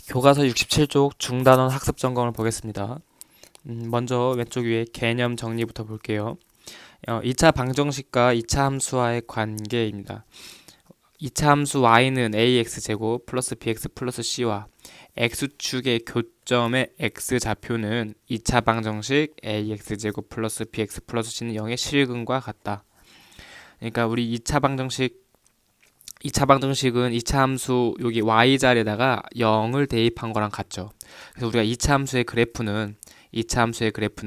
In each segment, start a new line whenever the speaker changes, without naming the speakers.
교과서 67쪽 중단원 학습 점검을 보겠습니다. 먼저 왼쪽 위에 개념 정리부터 볼게요. 2차 방정식과 2차 함수와의 관계입니다. 2차 함수 y는 ax제곱 플러스 bx 플러스 c와 x축의 교점의 x좌표는 2차 방정식 ax제곱 플러스 bx 플러스 c는 0의 실근과 같다. 그러니까 우리 2차 방정식은 2차 함수 여기 y 자리에다가 0을 대입한 거랑 같죠. 그래서 우리가 2차 함수의 그래프는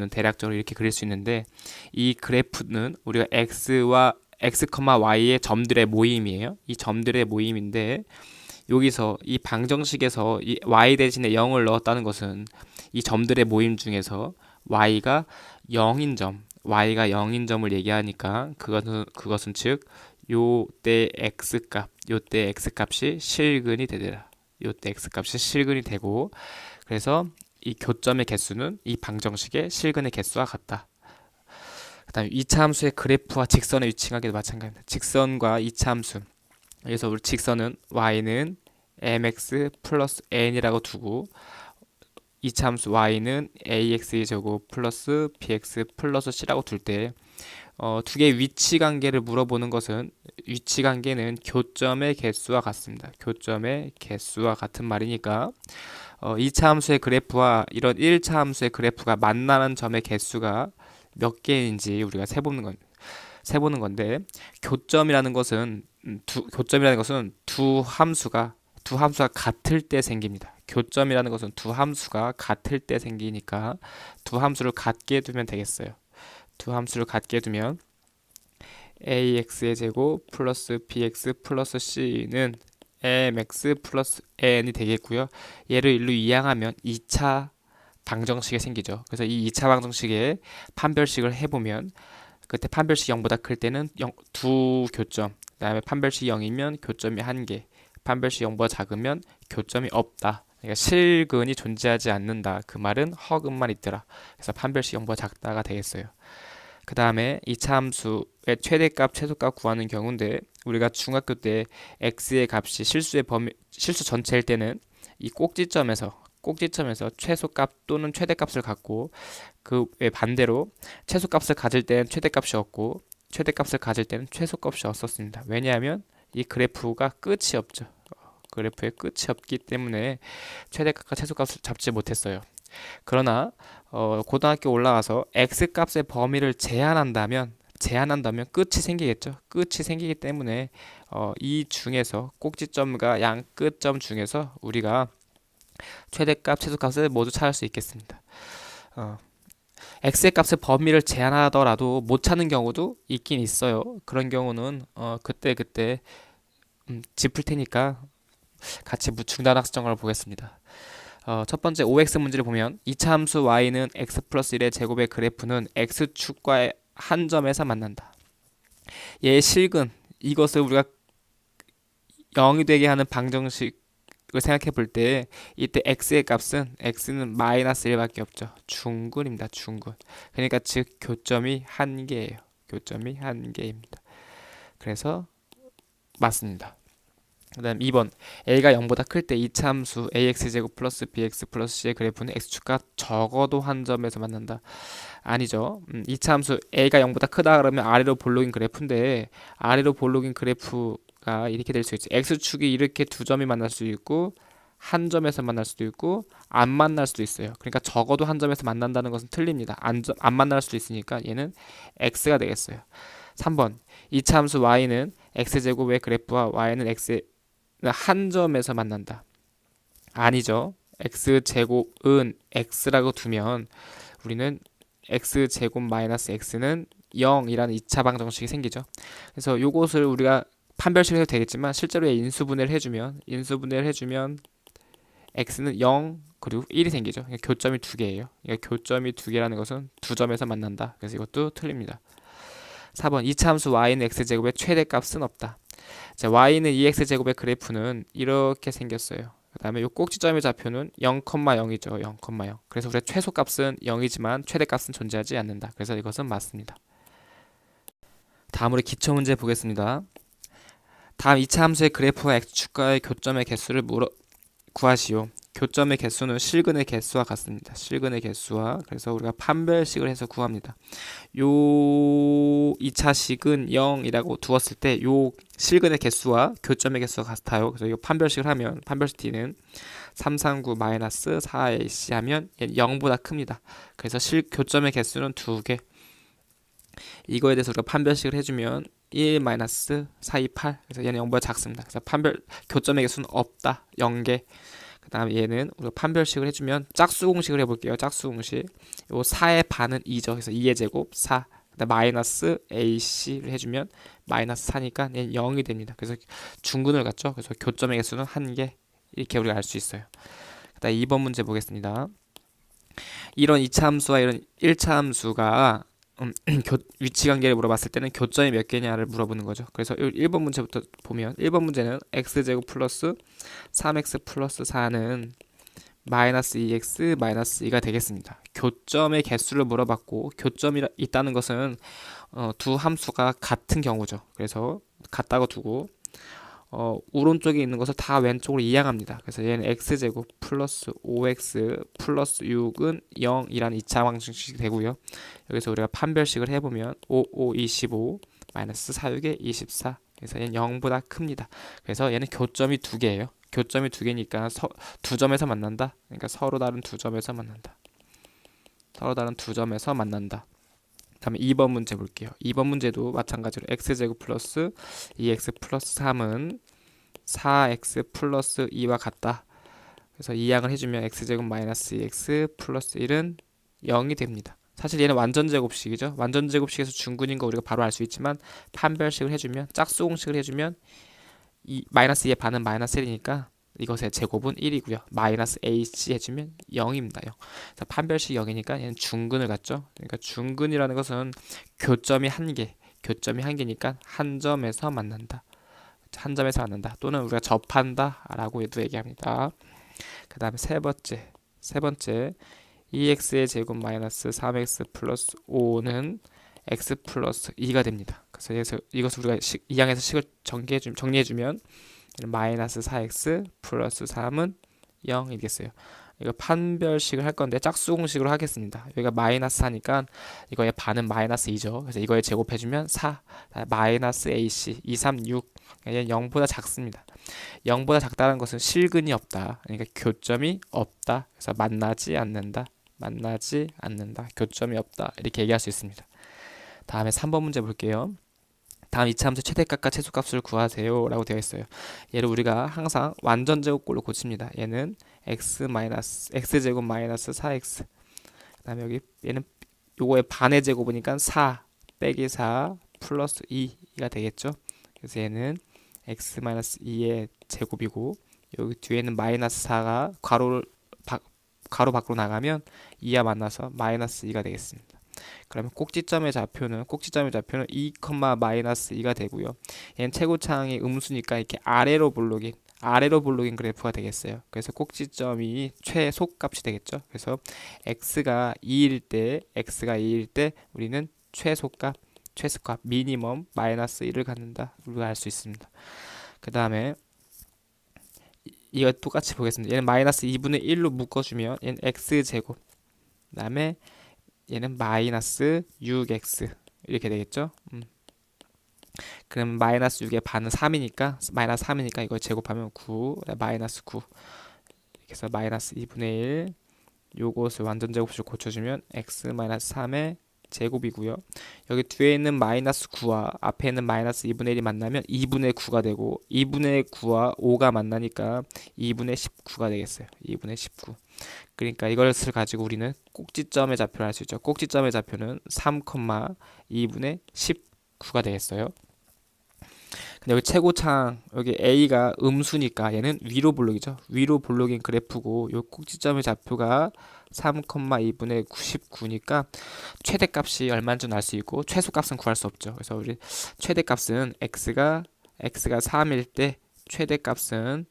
대략적으로 이렇게 그릴 수 있는데, 이 그래프는 우리가 x와 x, y의 점들의 모임이에요. 이 점들의 모임인데, 여기서 이 방정식에서 이 y 대신에 0을 넣었다는 것은 이 점들의 모임 중에서 y가 0인 점을 얘기하니까 그것은 즉 요때 x값이 실근이 되더라. 요때 x값이 실근이 되고, 그래서 이 교점의 개수는 이 방정식의 실근의 개수와 같다. 그 다음에 2차 함수의 그래프와 직선의 위치관계도 마찬가지입니다. 직선과 2차 함수, 여기서 우리 직선은 y는 mx 플러스 n이라고 두고, 2차 함수 y는 ax의 제곱 플러스 bx 플러스 c라고 둘 때, 두 개의 위치관계를 물어보는 것은, 위치관계는 교점의 개수와 같습니다. 교점의 개수와 같은 말이니까 2차 함수의 그래프와 이런 1차 함수의 그래프가 만나는 점의 개수가 몇 개인지 우리가 세보는 건데, 교점이라는 것은 두 함수가 같을 때 생깁니다. 교점이라는 것은 두 함수가 같을 때 생기니까 두 함수를 같게 두면 되겠어요. 두 함수를 같게 두면 ax의 제곱 플러스 bx 플러스 c는 mx 플러스 n이 되겠고요. 얘를 일로 이항하면 2차 방정식이 생기죠. 그래서 이 2차 방정식에 판별식을 해보면, 그때 판별식 0보다 클 때는 두 교점, 그 다음에 판별식 0이면 교점이 1개, 판별식 0보다 작으면 교점이 없다. 그러니까 실근이 존재하지 않는다. 그 말은 허근만 있더라. 그래서 판별식 0보다 작다가 되겠어요. 그 다음에 2차 함수의 최대값, 최소값 구하는 경우인데, 우리가 중학교 때 x의 값이 실수 전체일 때는 이 꼭지점에서 최소값 또는 최대값을 갖고, 그 외 반대로 최소값을 가질 때는 최대값이 없고 최대값을 가질 때는 최소값이 없었습니다. 왜냐하면 이 그래프가 끝이 없죠. 그래프의 끝이 없기 때문에 최대값과 최소값을 잡지 못했어요. 그러나 고등학교 올라가서 x값의 범위를 제한한다면 끝이 생기겠죠. 끝이 생기기 때문에 이 중에서 꼭지점과 양 끝점 중에서 우리가 최대값, 최소값을 모두 찾을 수 있겠습니다. x의 값의 범위를 제한하더라도 못 찾는 경우도 있긴 있어요. 그런 경우는 그때 짚을 테니까 같이 중단 학습점검을 보겠습니다. 첫 번째 5x 문제를 보면 2차 함수 y는 x 플러스 1의 제곱의 그래프는 x축과의 한 점에서 만난다. 얘의 실근, 이것을 우리가 0이 되게 하는 방정식을 생각해 볼 때, 이때 x는 마이너스 1밖에 없죠. 중근입니다. 중근. 그러니까 즉 교점이 1개예요. 교점이 1개입니다. 그래서 맞습니다. 그 다음 2번, a가 0보다 클 때 2차 함수 ax제곱 플러스 bx 플러스 c의 그래프는 x축과 적어도 한 점에서 만난다. 아니죠. 2차 함수 a가 0보다 크다 그러면 아래로 볼록인 그래프인데, 아래로 볼록인 그래프가 이렇게 될 수 있죠. x축이 이렇게 두 점이 만날 수 있고, 한 점에서 만날 수도 있고, 안 만날 수도 있어요. 그러니까 적어도 한 점에서 만난다는 것은 틀립니다. 안 만날 수도 있으니까 얘는 x가 되겠어요. 3번, 2차 함수 y는 x제곱의 그래프와 y는 x 한 점에서 만난다. 아니죠. x제곱은 x라고 두면 우리는 x제곱 마이너스 x는 0이라는 2차 방정식이 생기죠. 그래서 요것을 우리가 판별식을 해도 되겠지만, 실제로 인수분해를 해주면 x는 0 그리고 1이 생기죠. 그러니까 교점이 두 개예요. 그러니까 교점이 두 개라는 것은 두 점에서 만난다. 그래서 이것도 틀립니다. 4번, 2차 함수 y는 x제곱의 최대값은 없다. 자, y는 2x제곱의 그래프는 이렇게 생겼어요. 그 다음에 이 꼭지점의 좌표는 0,0이죠. 0,0. 그래서 우리가 최소값은 0이지만 최대값은 존재하지 않는다. 그래서 이것은 맞습니다. 다음으로 기초문제 보겠습니다. 다음 2차 함수의 그래프와 x축과의 교점의 개수를 구하시오. 교점의 개수는 실근의 개수와 같습니다. 실근의 개수와. 그래서 우리가 판별식을 해서 구합니다. 요 2차식은 0이라고 두었을 때 요 실근의 개수와 교점의 개수가 같아요. 그래서 이거 판별식을 하면 판별식 t는 339 마이너스 4ac 하면 얘는 0보다 큽니다. 그래서 교점의 개수는 2개. 이거에 대해서 우리가 판별식을 해주면 1 마이너스 428. 그래서 얘는 0보다 작습니다. 그래서 교점의 개수는 없다. 0개. 그 다음에 얘는 우리가 판별식을 해주면 짝수 공식을 해볼게요. 짝수 공식. 요 4의 반은 2죠. 그래서 2의 제곱 4. 그다음 마이너스 AC를 해주면 마이너스 4니까 얘는 0이 됩니다. 그래서 중근을 갖죠. 그래서 교점의 개수는 1개. 이렇게 우리가 알 수 있어요. 그다음 2번 문제 보겠습니다. 이런 2차 함수와 이런 1차 함수가 위치 관계를 물어봤을 때는 교점이 몇 개냐를 물어보는 거죠. 그래서 1번 문제부터 보면 1번 문제는 x제곱 플러스 3x 플러스 4는 마이너스 2x 마이너스 2가 되겠습니다. 교점의 개수를 물어봤고 교점이 있다는 것은 두 함수가 같은 경우죠. 그래서 같다고 두고 오른쪽에 있는 것을 다 왼쪽으로 이양합니다. 그래서 얘는 x제곱 플러스 5x 플러스 6은 0이라는 2차 방정식이 되고요. 여기서 우리가 판별식을 해보면 5, 5, 25 마이너스 4, 6에 24. 그래서 얘는 0보다 큽니다. 그래서 얘는 교점이 2개예요. 교점이 2개니까 두 점에서 만난다. 그러니까 서로 다른 두 점에서 만난다. 서로 다른 두 점에서 만난다. 다음에 2번 문제 볼게요. 2번 문제도 마찬가지로 x제곱 플러스 2x 플러스 3은 4x 플러스 2와 같다. 그래서 이항을 해주면 x제곱 마이너스 2x 플러스 1은 0이 됩니다. 사실 얘는 완전제곱식이죠. 완전제곱식에서 중근인 거 우리가 바로 알 수 있지만 판별식을 해주면 짝수 공식을 해주면 마이너스 2의 반은 마이너스 1이니까 이것의 제곱은 1이고요. 마이너스 AC 해주면 0입니다. 0. 그래서 판별식 0이니까 얘는 중근을 갖죠. 그러니까 중근이라는 것은 교점이 1개, 교점이 1개니까 한 점에서 만난다. 한 점에서 만난다. 또는 우리가 접한다 라고도 얘기합니다. 그 다음에 세 번째 2x의 제곱 마이너스 3x 플러스 5는 x 플러스 2가 됩니다. 그래서 이것을 우리가 이 항에서 식을 정리해주면 마이너스 4x 플러스 3은 0이겠어요. 이거 판별식을 할 건데 짝수 공식으로 하겠습니다. 여기가 마이너스 4니까 이거의 반은 마이너스 2죠. 그래서 이거에 제곱해주면 4 마이너스 AC 2, 3, 6 얘는 0보다 작습니다. 0보다 작다는 것은 실근이 없다. 그러니까 교점이 없다. 그래서 만나지 않는다. 교점이 없다. 이렇게 얘기할 수 있습니다. 다음에 3번 문제 볼게요. 다음 2차 함수 최대값과 최소값을 구하세요 라고 되어 있어요. 얘를 우리가 항상 완전제곱꼴로 고칩니다. 얘는 x제곱 마이너스 4x. 그 다음에 여기 얘는 요거의 반의 제곱이니까 4 빼기 4 플러스 2가 되겠죠. 그래서 얘는 x 마이너스 2의 제곱이고 여기 뒤에는 마이너스 4가 가로 밖으로 나가면 2와 만나서 마이너스 2가 되겠습니다. 그러면 꼭지점의 좌표는 2, 마이너스 2가 되고요. 얘는 최고창이 음수니까 이렇게 아래로 볼록인 그래프가 되겠어요. 그래서 꼭지점이 최소값이 되겠죠. 그래서 x가 2일 때 우리는 최소값 미니멈 마이너스 1을 갖는다. 우리가 알 수 있습니다. 그 다음에 이거 똑같이 보겠습니다. 얘는 마이너스 2분의 1로 묶어주면 얘는 x제곱 그 다음에 얘는 마이너스 6x 이렇게 되겠죠. 그럼 마이너스 6의 반은 3이니까 이걸 제곱하면 9 마이너스 9 이렇게 해서 마이너스 2분의 1 요것을 완전 제곱식으로 고쳐주면 x 마이너스 3의 제곱이고요. 여기 뒤에 있는 마이너스 9와 앞에 있는 마이너스 2분의 1이 만나면 2분의 9가 되고 2분의 9와 5가 만나니까 2분의 19가 되겠어요. 2분의 19. 그러니까 이것을 가지고 우리는 꼭지점의 좌표를 알 수 있죠. 꼭지점의 좌표는 3, 2분의 19가 되겠어요. 근데 여기 최고창 여기 A가 음수니까 얘는 위로 볼록이죠. 위로 볼록인 그래프고 요 꼭지점의 좌표가 3, 2분의 99니까 최대값이 얼마인지 알 수 있고 최소값은 구할 수 없죠. 그래서 우리 최대값은 x가 3일 때 최대값은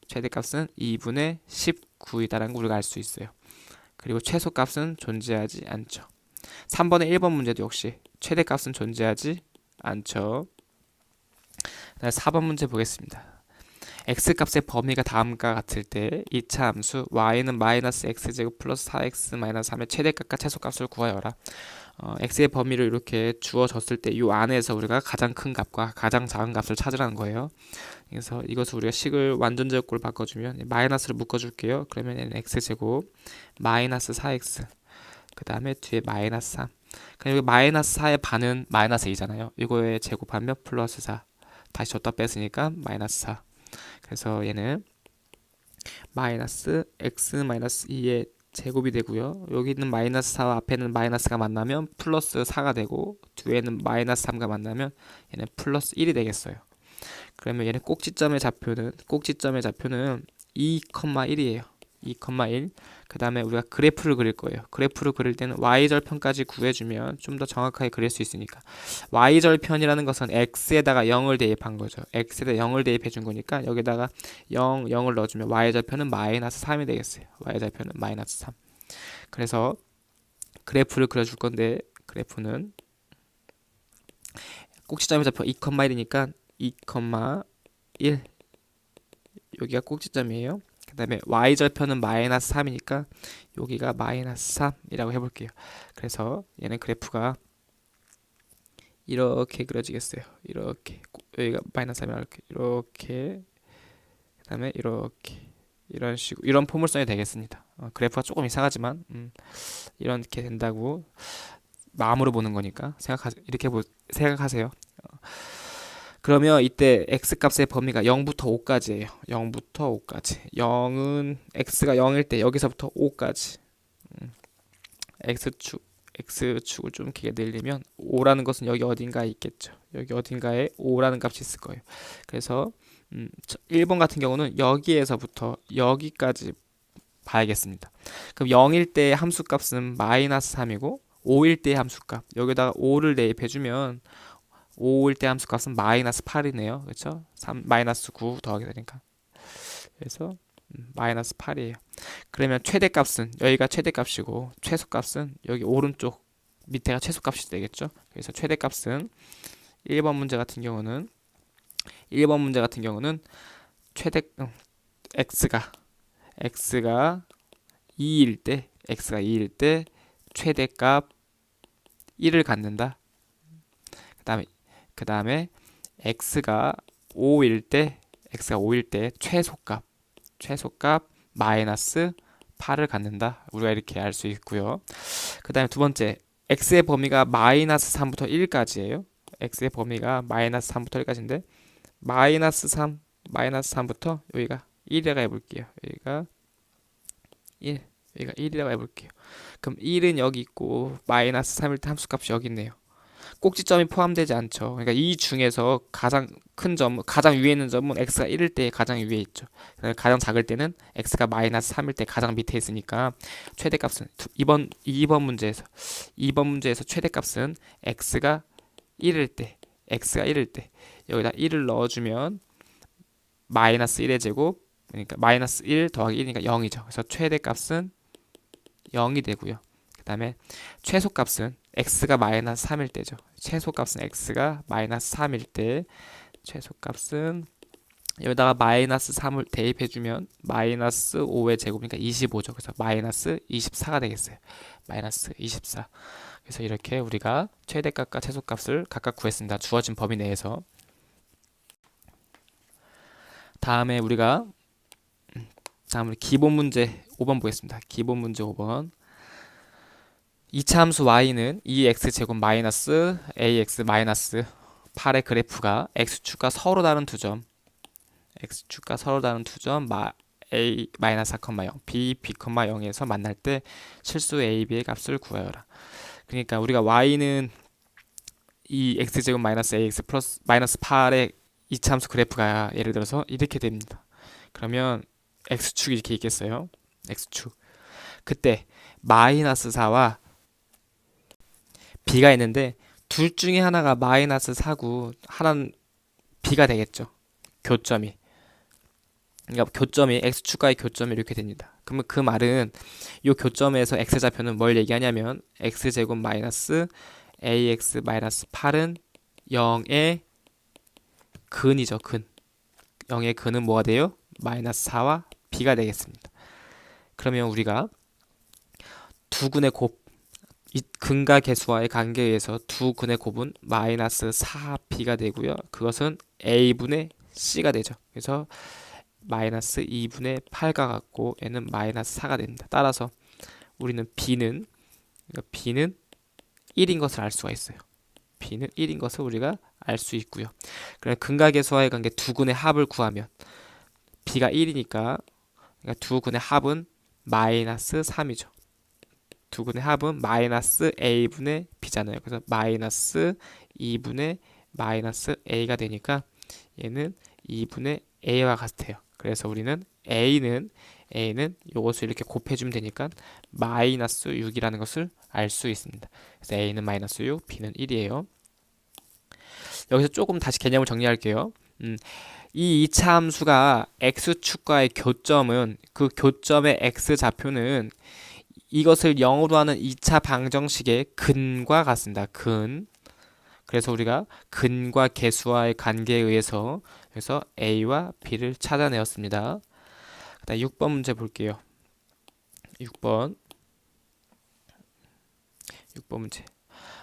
2분의 19이다라는 걸 우리가 알 수 있어요. 그리고 최소값은 존재하지 않죠. 3번의 1번 문제도 역시 최대값은 존재하지 않죠. 4번 문제 보겠습니다. x값의 범위가 다음과 같을 때 이차함수 y는 마이너스 x제곱 플러스 4x 마이너스 3의 최대값과 최소값을 구하여라. x의 범위를 이렇게 주어졌을 때 이 안에서 우리가 가장 큰 값과 가장 작은 값을 찾으라는 거예요. 그래서 이것을 우리가 식을 완전 제곱으로 바꿔주면 마이너스를 묶어줄게요. 그러면 얘는 x제곱 마이너스 4x 그 다음에 뒤에 마이너스 3. 그럼 여기 마이너스 4의 반은 마이너스 2잖아요. 이거에 제곱하면 플러스 4. 다시 줬다 뺐으니까 마이너스 4. 그래서 얘는 마이너스 x 마이너스 2의 제곱이 되고요. 여기 있는 마이너스 4와 앞에는 마이너스가 만나면 플러스 4가 되고 뒤에는 마이너스 3가 만나면 얘는 플러스 1이 되겠어요. 그러면 얘는 꼭지점의 좌표는 2,1이에요. 2,1. 그 다음에 우리가 그래프를 그릴 거예요. 그래프를 그릴 때는 y절편까지 구해주면 좀 더 정확하게 그릴 수 있으니까 y절편이라는 것은 x에다가 0을 대입한 거죠. x에다 0을 대입해 준 거니까 여기다가 0을 넣어주면 y절편은 마이너스 3이 되겠어요. y절편은 마이너스 3. 그래서 그래프를 그려줄 건데 그래프는 꼭지점의 좌표 2,1이니까 2,1 여기가 꼭지점이에요. 그 다음에 y절편은 마이너스 3이니까 여기가 마이너스 3이라고 해볼게요. 그래서 얘는 그래프가 이렇게 그려지겠어요. 이렇게 여기가 마이너스 3이라 이렇게 그 다음에 이렇게 이런 식으로 이런 포물선이 되겠습니다. 그래프가 조금 이상하지만 이렇게 된다고 마음으로 보는 거니까 이렇게 생각하세요. 그러면 이때 x값의 범위가 0부터 5까지예요. 0부터 5까지. 0은 x가 0일 때 여기서부터 5까지. x축을 좀 길게 늘리면 5라는 것은 여기 어딘가에 있겠죠. 여기 어딘가에 5라는 값이 있을 거예요. 그래서 1번 같은 경우는 여기에서부터 여기까지 봐야겠습니다. 그럼 0일 때 함수값은 마이너스 3이고 5일 때 함수값 여기다가 5를 대입해주면 5일 때 함수값은 마이너스 8이네요. 그렇죠? 마이너스 9 더하게 되니까. 그래서 마이너스 8이에요. 그러면 최대값은 여기가 최대값이고 최소값은 여기 오른쪽 밑에가 최소값이 되겠죠. 그래서 최대값은 1번 문제 같은 경우는 최대 x가 2일 때 최대값 1을 갖는다. 그 다음에 x가 5일 때 최소값 마이너스 8을 갖는다. 우리가 이렇게 알 수 있고요. 그 다음에 두 번째 x의 범위가 마이너스 3부터 1까지예요. x의 범위가 마이너스 3부터 1까지인데 마이너스 3부터 여기가 1이라고 해볼게요. 여기가 1이라고 해볼게요. 그럼 1은 여기 있고 마이너스 3일 때 함수값이 여기 있네요. 꼭지점이 포함되지 않죠. 그러니까 이 중에서 가장 큰 점, 가장 위에 있는 점은 x가 1일 때 가장 위에 있죠. 가장 작을 때는 x가 마이너스 3일 때 가장 밑에 있으니까 최대값은 2번 문제에서 최대값은 x가 1일 때 여기다 1을 넣어주면 마이너스 1의 제곱 그러니까 마이너스 1 더하기 1이니까 0이죠. 그래서 최대값은 0이 되고요. 그 다음에 최소값은 x가 마이너스 3일 때죠. 최소값은 x가 마이너스 3일 때 최소값은 여기다가 마이너스 3을 대입해주면 마이너스 5의 제곱이니까 25죠. 그래서 마이너스 24가 되겠어요. 마이너스 24. 그래서 이렇게 우리가 최대값과 최소값을 각각 구했습니다. 주어진 범위 내에서. 다음에 우리가 기본 문제 5번 보겠습니다. 기본 문제 5번. 이차함수 y는 2x제곱 마이너스 ax 마이너스 8의 그래프가 x축과 서로 다른 두 점 a 마이너스 4,0 b b, 0에서 만날 때 실수 a, b의 값을 구하여라. 그러니까 우리가 y는 이 x제곱 마이너스 ax 플러스 마이너스 8의 이차함수 그래프가 예를 들어서 이렇게 됩니다. 그러면 x축이 이렇게 있겠어요. x축. 그때 마이너스 4와 b가 있는데 둘 중에 하나가 마이너스 4고 하나는 b가 되겠죠. 교점이. 그러니까 교점이 x축과의 교점이 이렇게 됩니다. 그러면 그 말은 이 교점에서 x좌표는 뭘 얘기하냐면 x제곱 마이너스 ax 마이너스 8은 0의 근이죠. 근. 0의 근은 뭐가 돼요? 마이너스 4와 b가 되겠습니다. 그러면 우리가 두 근의 곱, 이 근과 개수와의 관계에 의해서 두 근의 곱은 마이너스 4b가 되고요. 그것은 a분의 c가 되죠. 그래서 마이너스 2분의 8과 같고 얘는 마이너스 4가 됩니다. 따라서 우리는 b는 1인 것을 알 수가 있어요. b는 1인 것을 우리가 알 수 있고요. 그럼 근과 개수와의 관계 두 근의 합을 구하면 b가 1이니까 그러니까 두 근의 합은 마이너스 3이죠. 두 근의 합은 마이너스 a분의 b잖아요. 그래서 마이너스 2분의 마이너스 a가 되니까 얘는 2분의 a와 같아요. 그래서 우리는 a는 이것을 이렇게 곱해주면 되니까 마이너스 6이라는 것을 알 수 있습니다. 그래서 a는 마이너스 6, b는 1이에요. 여기서 조금 다시 개념을 정리할게요. 이 2차 함수가 x축과의 교점은 그 교점의 x좌표는 이것을 0으로 하는 2차 방정식의 근과 같습니다. 근. 그래서 우리가 근과 개수와의 관계에 의해서 그래서 a와 b를 찾아내었습니다. 그다음 6번 문제 볼게요. 6번 문제.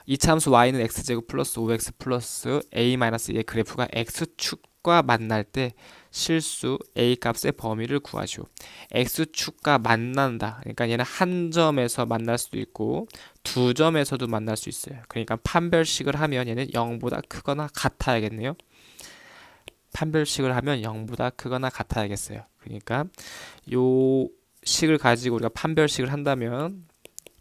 2차 함수 y는 x제곱 플러스 5x 플러스 a-2의 그래프가 x축과 만날 때 실수 a 값의 범위를 구하시오. x축과 만난다. 그러니까 얘는 한 점에서 만날 수도 있고 두 점에서도 만날 수 있어요. 그러니까 판별식을 하면 얘는 0보다 크거나 같아야겠네요. 판별식을 하면 0보다 크거나 같아야겠어요. 그러니까 요 식을 가지고 우리가 판별식을 한다면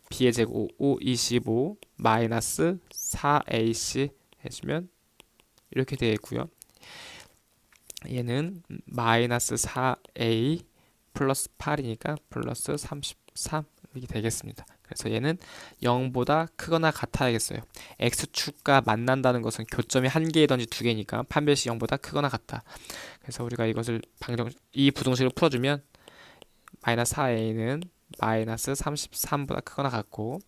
b의 제곱 5, 25 마이너스 4ac 해주면 이렇게 되겠고요. 얘는 마이너스 4a 플러스 8이니까 플러스 33 이렇게 되겠습니다. 그래서 얘는 0보다 크거나 같아야겠어요. x축과 만난다는 것은 교점이 한 개이든지 두 개니까 판별식 0보다 크거나 같다. 그래서 우리가 이것을 이 부등식을 풀어주면 마이너스 4a는 마이너스 33보다 크거나 같고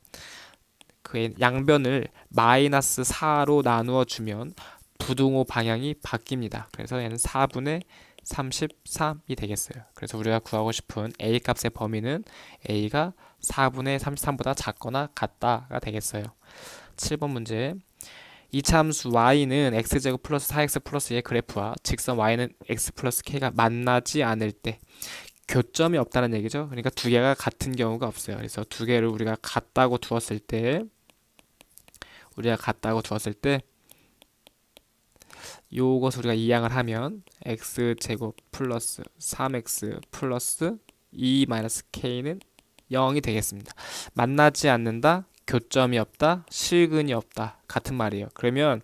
그 양변을 마이너스 4로 나누어 주면 부등호 방향이 바뀝니다. 그래서 얘는 4분의 33이 되겠어요. 그래서 우리가 구하고 싶은 a 값의 범위는 a가 4분의 33보다 작거나 같다가 되겠어요. 7번 문제. 2차 함수 y는 x제곱 플러스 4x 플러스의 그래프와 직선 y는 x 플러스 k가 만나지 않을 때 교점이 없다는 얘기죠. 그러니까 두 개가 같은 경우가 없어요. 그래서 두 개를 우리가 같다고 두었을 때 요것을 우리가 이항을 하면 x제곱 플러스 3x 플러스 2 마이너스 k는 0이 되겠습니다. 만나지 않는다, 교점이 없다, 실근이 없다 같은 말이에요. 그러면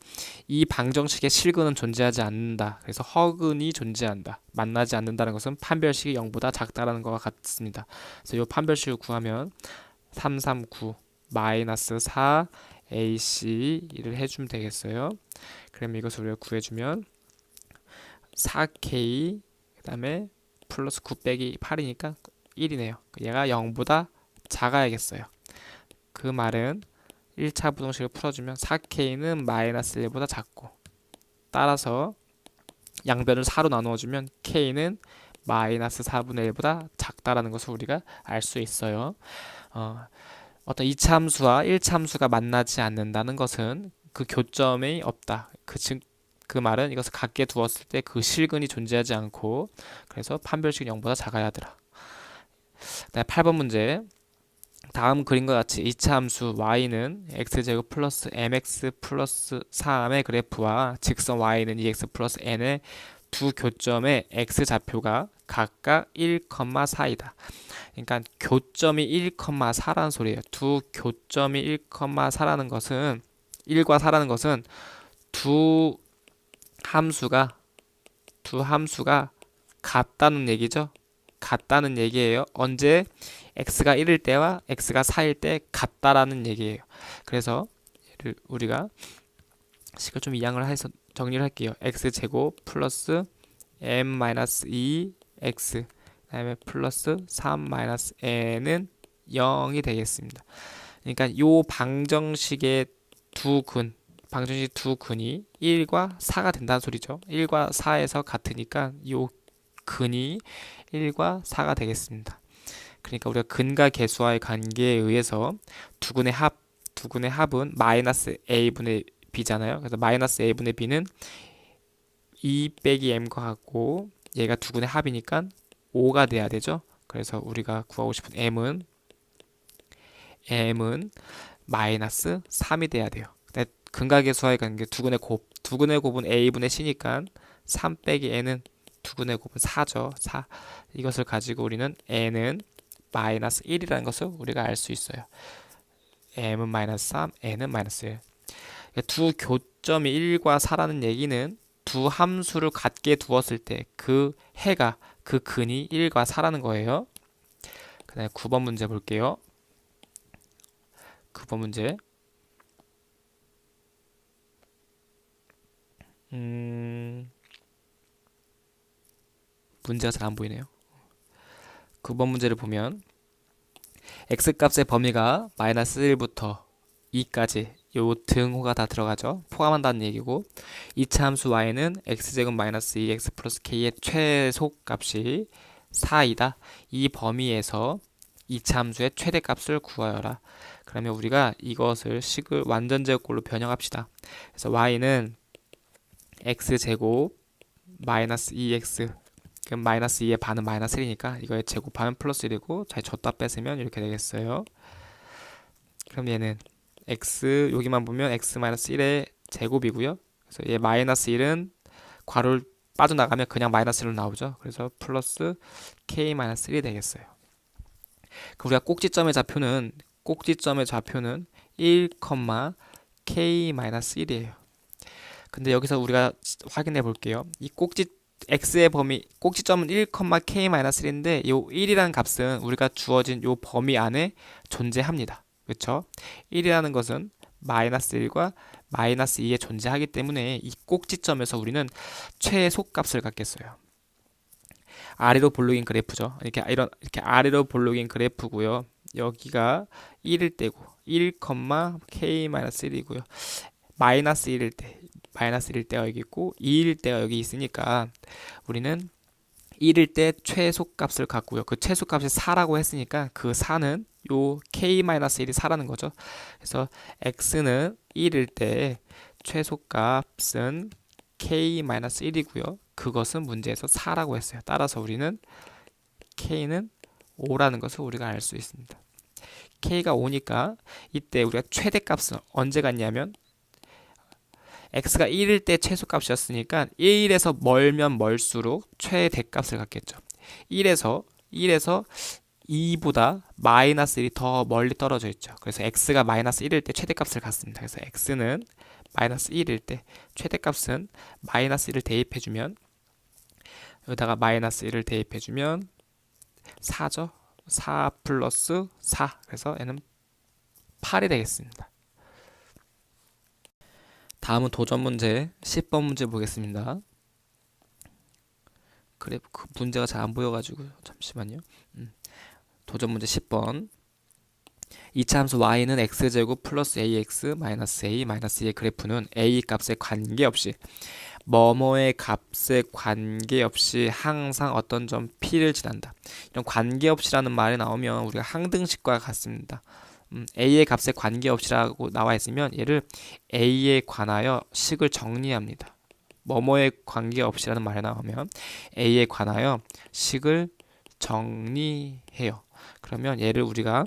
이 방정식의 실근은 존재하지 않는다. 그래서 허근이 존재한다. 만나지 않는다는 것은 판별식이 0보다 작다라는 것과 같습니다. 그래서 이 판별식을 구하면 339 마이너스 4 AC를 해주면 되겠어요. 그럼 이것을 우리가 구해주면 4K 그 다음에 플러스 9 빼기 8이니까 1이네요. 얘가 0보다 작아야겠어요. 그 말은 1차 부등식을 풀어주면 4K는 마이너스 1보다 작고 따라서 양변을 4로 나누어주면 K는 마이너스 4분의 1보다 작다라는 것을 우리가 알 수 있어요. 어떤 2차 함수와 1차 함수가 만나지 않는다는 것은 그 교점이 없다. 그 말은 이것을 같게 두었을 때 그 실근이 존재하지 않고 그래서 판별식은 0보다 작아야 하더라. 8번 문제. 다음 그림과 같이 2차 함수 y는 x제곱 플러스 mx 플러스 3의 그래프와 직선 y는 2x 플러스 n의 두 교점의 x좌표가 각각 1,4이다. 그러니까 교점이 1,4라는 소리예요. 두 교점이 1,4라는 것은 1과 4라는 것은 두 함수가 같다는 얘기죠. 같다는 얘기예요. 언제 x가 1일 때와 x가 4일 때 같다라는 얘기예요. 그래서 얘를 우리가 식을 좀 이항을 해서 정리를 할게요. x제곱 플러스 m-2x 그다음에 플러스 3-n은 0이 되겠습니다. 그러니까 요 방정식의 두 근 방정식 두 근이 1과 4가 된다는 소리죠. 1과 4에서 같으니까 이 근이 1과 4가 되겠습니다. 그러니까 우리가 근과 개수와의 관계에 의해서 두 근의 합은 마이너스 a분의 b잖아요. 그래서 마이너스 a분의 b는 2 빼기 m과 같고 얘가 두 근의 합이니까 5가 돼야 되죠. 그래서 우리가 구하고 싶은 m은 마이너스 3이 돼야 돼요. 근과 개수와의 관계 두 근의 곱은 a분의 c니까 3 빼기 n은 두 근의 곱은 4죠. 4. 이것을 가지고 우리는 n은 마이너스 1이라는 것을 우리가 알 수 있어요. m은 마이너스 3, n은 마이너스 1. 두 교점이 1과 4라는 얘기는 두 함수를 같게 두었을 때 그 근이 1과 4라는 거예요. 그 다음에 9번 문제 볼게요. 9번 문제. 문제가 잘 안 보이네요. 9번 문제를 보면 x값의 범위가 마이너스 1부터 2까지 요 등호가 다 들어가죠. 포함한다는 얘기고 2차 함수 y는 x제곱 마이너스 2x 플러스 k의 최소값이 4이다. 이 범위에서 2차 함수의 최대값을 구하여라. 그러면 우리가 이것을 식을 완전제곱꼴로 변형합시다. 그래서 y는 x제곱 마이너스 2x 그럼 마이너스 2의 반은 마이너스 1이니까 이거에 제곱하면 플러스 1이고 잘 줬다 뺐으면 이렇게 되겠어요. 그럼 얘는 x 여기만 보면 x 마이너스 1의 제곱이고요. 그래서 얘 마이너스 1은 괄호를 빠져나가면 그냥 마이너스 1로 나오죠. 그래서 플러스 k 마이너스 1이 되겠어요. 그럼 우리가 꼭지점의 좌표는 1, k 마이너스 1이에요. 근데 여기서 우리가 확인해 볼게요. 이 x의 범위 꼭지점은 1, k-1인데 요 1이라는 값은 우리가 주어진 요 범위 안에 존재합니다. 그렇죠? 1이라는 것은 마이너스 1과 마이너스 2에 존재하기 때문에 이 꼭지점에서 우리는 최소값을 갖겠어요. 아래로 볼록인 그래프죠. 이렇게 아래로 볼록인 그래프고요. 여기가 1일 때고 1, k-1이고요. 마이너스 1일 때가 여기 있고 2일 때가 여기 있으니까 우리는 1일 때 최소값을 갖고요. 그 최소값이 4라고 했으니까 그 4는 요 k-1이 4라는 거죠. 그래서 x는 1일 때 최소값은 k-1이고요. 그것은 문제에서 4라고 했어요. 따라서 우리는 k는 5라는 것을 우리가 알 수 있습니다. k가 5니까 이때 우리가 최대값은 언제 갔냐면 x가 1일 때 최소값이었으니까 1에서 멀면 멀수록 최대값을 갖겠죠. 1에서 2보다 마이너스 1이 더 멀리 떨어져 있죠. 그래서 x가 마이너스 1일 때 최대값을 갖습니다. 그래서 x는 마이너스 1일 때 최대값은 마이너스 1을 대입해주면 여기다가 마이너스 1을 대입해주면 4죠. 4 플러스 4 그래서 얘는 8이 되겠습니다. 다음은 도전 문제 10번 문제 보겠습니다. 그래 그 문제가 잘 안 보여가지고 잠시만요. 도전 문제 10번 2차 함수 y는 x제곱 플러스 ax 마이너스 a 마이너스 2의 그래프는 a 값에 관계없이 뭐뭐의 값에 관계없이 항상 어떤 점 p를 지난다. 이런 관계없이라는 말이 나오면 우리가 항등식과 같습니다. a의 값에 관계없이라고 나와 있으면 얘를 a에 관하여 식을 정리합니다. 뭐뭐에 관계없이라는 말이 나오면 a에 관하여 식을 정리해요. 그러면 얘를 우리가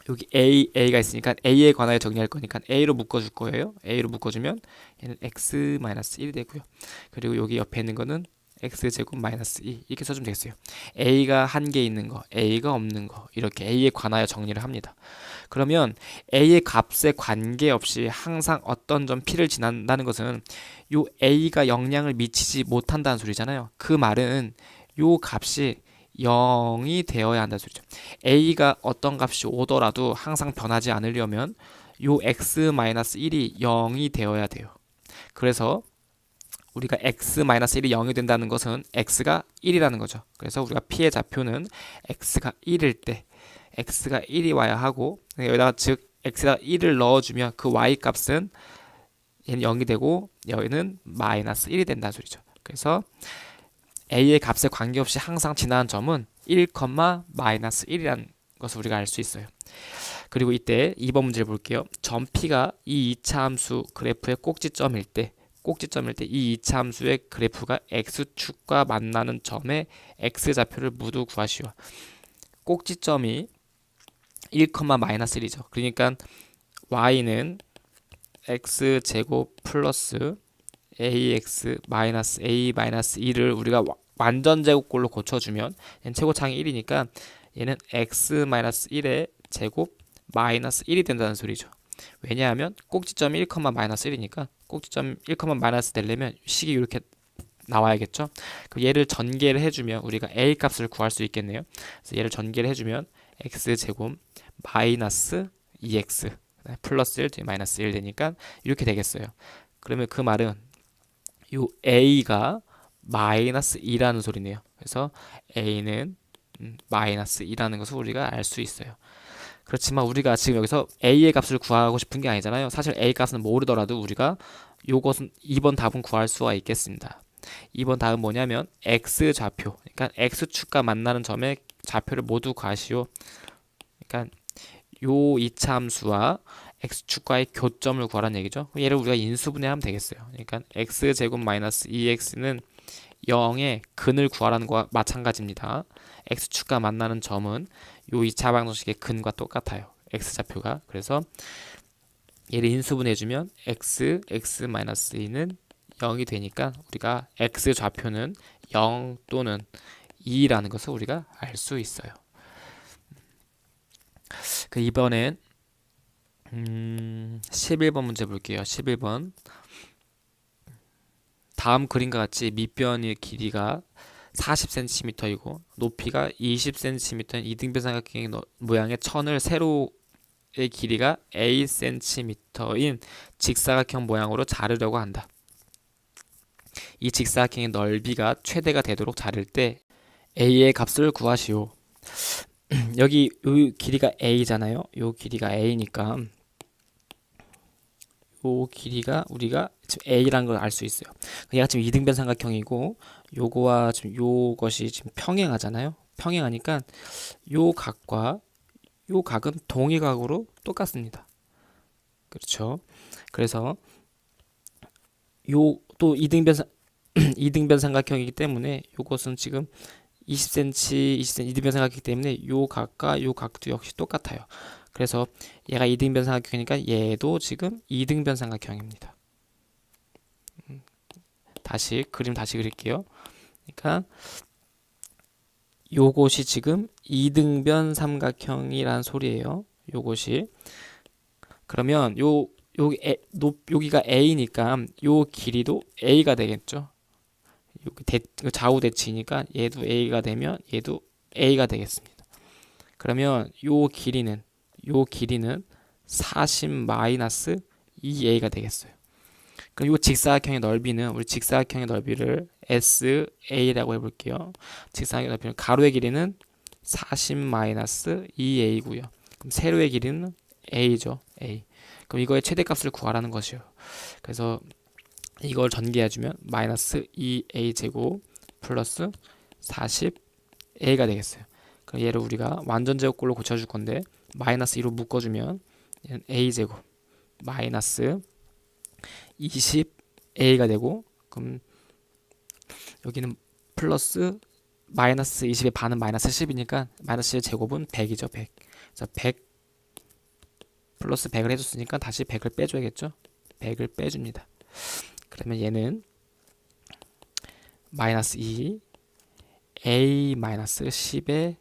여기 a가 있으니까 a에 관하여 정리할 거니까 a로 묶어줄 거예요. a로 묶어주면 얘는 x-1이 되고요. 그리고 여기 옆에 있는 거는 x제곱 마이너스 2 이렇게 써주면 되겠어요. a가 한 개 있는 거, a가 없는 거 이렇게 a에 관하여 정리를 합니다. 그러면 a의 값에 관계없이 항상 어떤 점 p를 지난다는 것은 요 a가 영향을 미치지 못한다는 소리잖아요. 그 말은 요 값이 0이 되어야 한다는 소리죠. a가 어떤 값이 오더라도 항상 변하지 않으려면 요 x-1이 0이 되어야 돼요. 그래서 우리가 x-1이 0이 된다는 것은 x가 1이라는 거죠. 그래서 우리가 p의 좌표는 x가 1일 때 x가 1이 와야 하고 여기다가 즉 x가 1을 넣어주면 그 y 값은 얘는 0이 되고 여기는 마이너스 1이 된다는 소리죠. 그래서 a의 값에 관계없이 항상 지나는 점은 1, 마이너스 1이라는 것을 우리가 알 수 있어요. 그리고 이때 2번 문제를 볼게요. 점 P가 이 2차 함수 그래프의 꼭지점일 때 이 2차 함수의 그래프가 x축과 만나는 점의 x좌표를 모두 구하시오. 꼭지점이 1, 마이너스 1이죠. 그러니까 y는 x제곱 플러스 ax 마이너스 a 마이너스 2를 우리가 완전 제곱꼴로 고쳐주면 얘는 최고차항이 1이니까 얘는 x 마이너스 1의 제곱 마이너스 1이 된다는 소리죠. 왜냐하면 꼭지점이 1, 마이너스 1이니까 꼭지점 1, 마이너스 되려면 식이 이렇게 나와야겠죠. 그럼 얘를 전개를 해주면 우리가 a 값을 구할 수 있겠네요. 그래서 얘를 전개를 해주면 x제곱 마이너스 2x 플러스 1, 마이너스 1 되니까 이렇게 되겠어요. 그러면 그 말은 요 a가 마이너스 2라는 소리네요. 그래서 a는 마이너스 2라는 것을 우리가 알 수 있어요. 그렇지만 우리가 지금 여기서 a의 값을 구하고 싶은 게 아니잖아요. 사실 a 값은 모르더라도 우리가 요것은 2번 답은 구할 수가 있겠습니다. 2번 답은 뭐냐면 x좌표, 그러니까 x축과 만나는 점의 좌표를 모두 구하시오. 그러니까 요 2차 함수와 x축과의 교점을 구하라는 얘기죠. 얘를 우리가 인수분해하면 되겠어요. 그러니까 x제곱 마이너스 2x는 0의 근을 구하라는 거와 마찬가지입니다. x축과 만나는 점은 요 2차 방정식의 근과 똑같아요. x좌표가. 그래서 얘를 인수분해해주면 x-2는 0이 되니까 우리가 x좌표는 0 또는 2라는 것을 우리가 알 수 있어요. 그 이번엔 11번 문제 볼게요. 11번 다음 그림과 같이 밑변의 길이가 40cm이고 높이가 20cm인 이등변 삼각형 모양의 천을 세로의 길이가 a cm인 직사각형 모양으로 자르려고 한다. 이 직사각형의 넓이가 최대가 되도록 자를 때 a의 값을 구하시오. 여기 이 길이가 a잖아요. 이 길이가 a니까 요 길이가 우리가 지금 a라는 걸 알 수 있어요. 얘가 지금 이등변 삼각형이고 요거와 지금 요것이 지금 평행하잖아요. 평행하니까 요 각과 요 각은 동의각으로 똑같습니다. 그렇죠? 그래서 요 또 이등변 삼각형이기 때문에 요것은 지금 20cm, 20cm 이등변 삼각형이기 때문에 요 각과 요 각도 역시 똑같아요. 그래서 얘가 이등변 삼각형이니까 얘도 지금 이등변 삼각형입니다. 그림 다시 그릴게요. 그러니까 요것이 지금 이등변 삼각형이란 소리예요. 요것이. 그러면 여기가 a니까 요 길이도 a가 되겠죠. 좌우 대칭이니까 얘도 a가 되면 얘도 a가 되겠습니다. 그러면 요 길이는 40-2a가 되겠어요. 그럼 이 직사각형의 넓이는 우리 직사각형의 넓이를 SA라고 해볼게요. 직사각형의 넓이는 가로의 길이는 40-2a고요. 그럼 세로의 길이는 a죠. a. 그럼 이거의 최대값을 구하라는 것이요. 그래서 이걸 전개해주면 마이너스 2a 제곱 플러스 40a가 되겠어요. 그럼 얘를 우리가 완전 제곱꼴로 고쳐줄 건데 마이너스 2로 묶어주면 얘는 a 제곱 마이너스 20a가 되고 그럼 여기는 플러스 마이너스 20의 반은 마이너스 10이니까 마이너스 10의 제곱은 100이죠. 100. 그래서 100 플러스 100을 해줬으니까 다시 100을 빼줘야겠죠. 100을 빼줍니다. 그러면 얘는 마이너스 2 a 마이너스 10의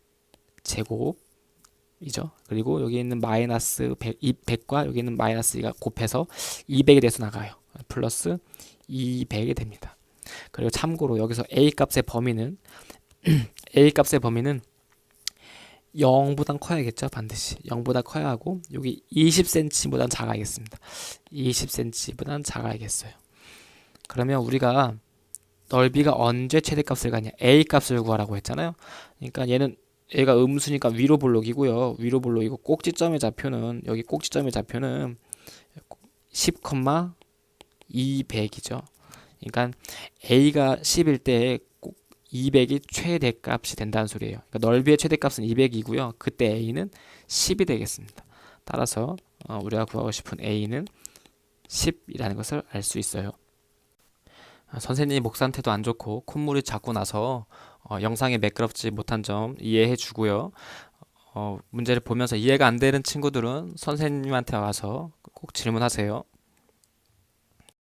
제곱이죠. 그리고 여기 있는 마이너스 100과 여기 있는 마이너스 2가 곱해서 200이 돼서 나가요. 플러스 200이 됩니다. 그리고 참고로 여기서 a 값의 범위는 0보단 커야겠죠. 반드시 0보다 커야 하고 여기 20cm보단 작아야겠습니다. 20cm보단 작아야겠어요. 그러면 우리가 넓이가 언제 최대값을 가냐? a 값을 구하라고 했잖아요. 그러니까 얘가 음수니까 위로 볼록이고요. 위로 볼록이고 꼭지점의 좌표는 여기 꼭지점의 좌표는 10, 200이죠. 그러니까 a가 10일 때 꼭 200이 최대값이 된다는 소리예요. 그러니까 넓이의 최대값은 200이고요. 그때 a는 10이 되겠습니다. 따라서 우리가 구하고 싶은 a는 10이라는 것을 알 수 있어요. 선생님이 목 상태도 안 좋고 콧물이 자꾸 나서 영상에 매끄럽지 못한 점 이해해 주고요. 문제를 보면서 이해가 안 되는 친구들은 선생님한테 와서 꼭 질문하세요.